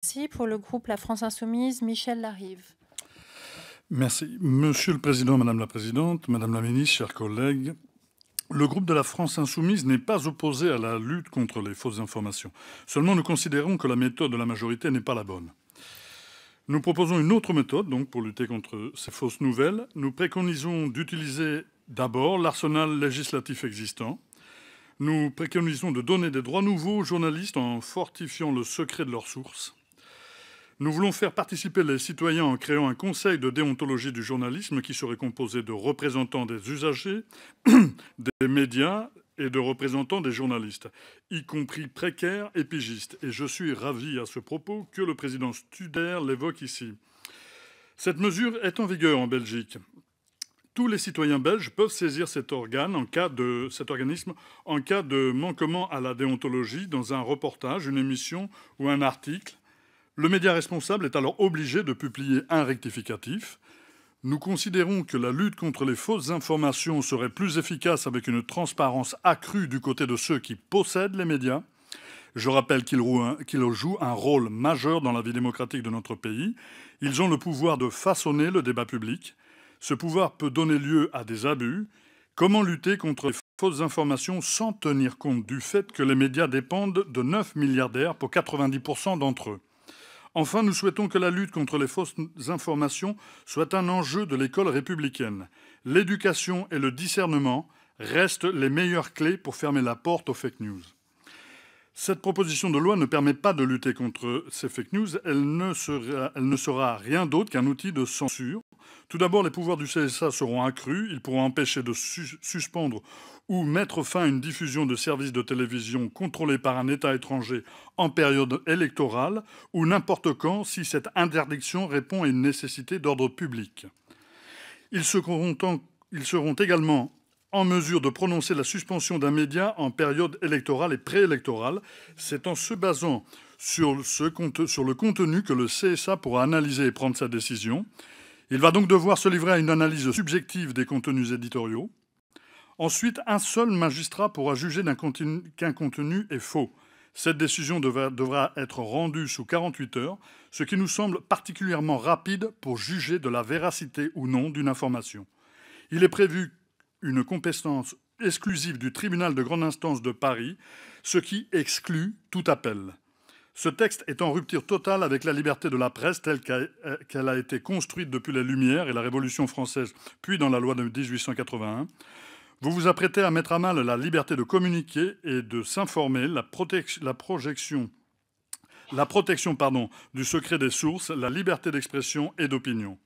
Merci. Pour le groupe La France Insoumise, Michel Larive. Merci. Monsieur le Président, Madame la Présidente, Madame la Ministre, chers collègues, le groupe de la France Insoumise n'est pas opposé à la lutte contre les fausses informations. Seulement, nous considérons que la méthode de la majorité n'est pas la bonne. Nous proposons une autre méthode donc, pour lutter contre ces fausses nouvelles. Nous préconisons d'utiliser d'abord l'arsenal législatif existant. Nous préconisons de donner des droits nouveaux aux journalistes en fortifiant le secret de leurs sources. Nous voulons faire participer les citoyens en créant un conseil de déontologie du journalisme qui serait composé de représentants des usagers, des médias et de représentants des journalistes, y compris précaires et pigistes. Et je suis ravi à ce propos que le président Studer l'évoque ici. Cette mesure est en vigueur en Belgique. Tous les citoyens belges peuvent saisir cet organisme en cas de manquement à la déontologie dans un reportage, une émission ou un article. Le média responsable est alors obligé de publier un rectificatif. Nous considérons que la lutte contre les fausses informations serait plus efficace avec une transparence accrue du côté de ceux qui possèdent les médias. Je rappelle qu'ils jouent un rôle majeur dans la vie démocratique de notre pays. Ils ont le pouvoir de façonner le débat public. Ce pouvoir peut donner lieu à des abus. Comment lutter contre les fausses informations sans tenir compte du fait que les médias dépendent de 9 milliardaires pour 90% d'entre eux? Enfin, nous souhaitons que la lutte contre les fausses informations soit un enjeu de l'école républicaine. L'éducation et le discernement restent les meilleures clés pour fermer la porte aux fake news. Cette proposition de loi ne permet pas de lutter contre ces fake news. Elle ne sera rien d'autre qu'un outil de censure. Tout d'abord, les pouvoirs du CSA seront accrus. Ils pourront empêcher de suspendre ou mettre fin à une diffusion de services de télévision contrôlés par un État étranger en période électorale ou n'importe quand si cette interdiction répond à une nécessité d'ordre public. Ils seront également en mesure de prononcer la suspension d'un média en période électorale et préélectorale. C'est en se basant sur le contenu que le CSA pourra analyser et prendre sa décision. Il va donc devoir se livrer à une analyse subjective des contenus éditoriaux. Ensuite, un seul magistrat pourra juger qu'un contenu est faux. Cette décision devra être rendue sous 48 heures, ce qui nous semble particulièrement rapide pour juger de la véracité ou non d'une information. Il est prévu une compétence exclusive du tribunal de grande instance de Paris, ce qui exclut tout appel. Ce texte est en rupture totale avec la liberté de la presse telle qu'elle a été construite depuis les Lumières et la Révolution française, puis dans la loi de 1881. Vous vous apprêtez à mettre à mal la liberté de communiquer et de s'informer, la protection du secret des sources, la liberté d'expression et d'opinion.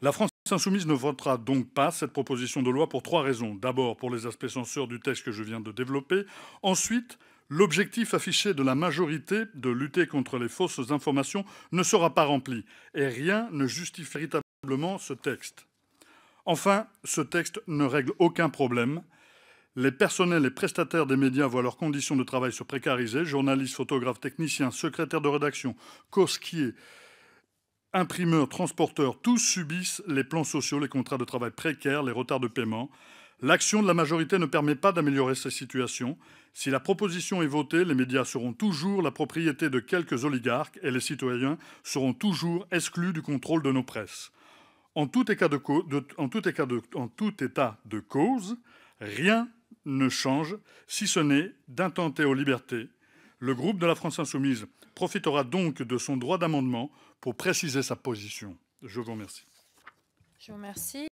La France Insoumise ne votera donc pas cette proposition de loi pour 3 raisons. D'abord, pour les aspects censeurs du texte que je viens de développer. Ensuite, l'objectif affiché de la majorité de lutter contre les fausses informations ne sera pas rempli et rien ne justifie véritablement ce texte. Enfin, ce texte ne règle aucun problème. Les personnels et prestataires des médias voient leurs conditions de travail se précariser. Journalistes, photographes, techniciens, secrétaires de rédaction, cosquiers, imprimeurs, transporteurs, tous subissent les plans sociaux, les contrats de travail précaires, les retards de paiement. L'action de la majorité ne permet pas d'améliorer ces situations. Si la proposition est votée, les médias seront toujours la propriété de quelques oligarques et les citoyens seront toujours exclus du contrôle de nos presses. En tout état de cause, rien ne change, si ce n'est d'intenter aux libertés. Le groupe de la France Insoumise profitera donc de son droit d'amendement pour préciser sa position. Je vous remercie. Je vous remercie.